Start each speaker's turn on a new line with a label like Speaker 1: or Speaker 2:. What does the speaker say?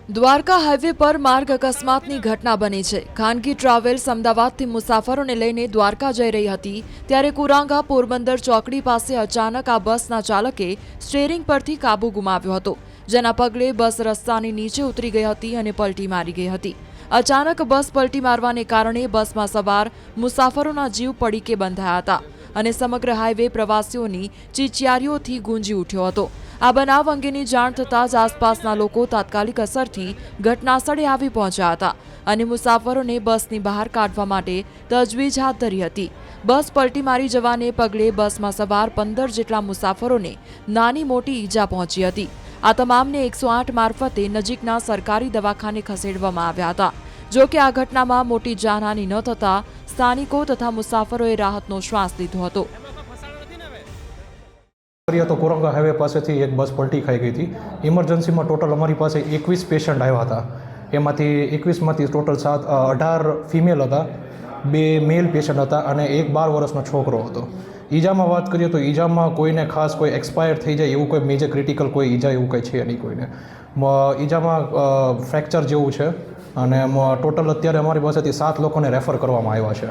Speaker 1: Dwarka highway પર માર્ગ અકસ્માતની ઘટના બની છે। ખાનગી ટ્રાવેલ્સ અમદાવાદથી મુસાફરોને લઈને દ્વારકા જઈ રહી હતી ત્યારે કુરાંગા પોરબંદર ચોકડી પાસે અચાનક આ બસના ચાલકે સ્ટીયરિંગ પરથી કાબુ ગુમાવ્યો હતો, જેના પગલે બસ રસ્તાની નીચે ઉતરી ગઈ હતી અને પલટી મારી ગઈ હતી। અચાનક બસ પલટી મારવાને કારણે બસમાં સવાર મુસાફરોના જીવ પડીકે બંધાયા હતા અને સમગ્ર હાઈવે પ્રવાસીઓની ચીચિયારીઓથી ગુંજી ઉઠ્યો હતો। આ બનાવ અંગેની જાણ થતાં જ આસપાસના લોકો તાત્કાલિક અસરથી ઘટનાસ્થળે આવી પહોંચ્યા હતા અને મુસાફરોને બસની બહાર કાઢવા માટે તજવીજ હાથ ધરી હતી। બસ પલટી મારી જવાને પગલે બસમાં સવાર 15 જેટલા મુસાફરોને નાની મોટી ઈજા પહોંચી હતી। આ તમામને 108 મારફતે નજીકના સરકારી દવાખાને ખસેડવામાં આવ્યા હતા। જો કે આ ઘટનામાં મોટી જાનહાનિ ન થતાં સ્થાનિકો તથા મુસાફરોએ રાહતનો શ્વાસ લીધો હતો।
Speaker 2: તો કુરાંગા હાઈવે પાસેથી એક બસ પલટી ખાઈ ગઈ હતી। ઇમરજન્સીમાં ટોટલ અમારી પાસે 21 પેશન્ટ આવ્યા હતા। એમાંથી 21માંથી ટોટલ 18 ફિમેલ હતા, 2 મેલ પેશન્ટ હતા અને એક 12 વર્ષનો છોકરો હતો। ઈજામાં વાત કરીએ તો ઈજામાં કોઈને ખાસ કોઈ એક્સપાયર થઈ જાય એવું કોઈ મેજર ક્રિટિકલ કોઈ ઈજા એવું કંઈ છે નહીં કોઈને। ઈજામાં ફ્રેક્ચર જેવું છે અને ટોટલ અત્યારે અમારી પાસેથી 7 લોકોને રેફર કરવામાં આવ્યા છે।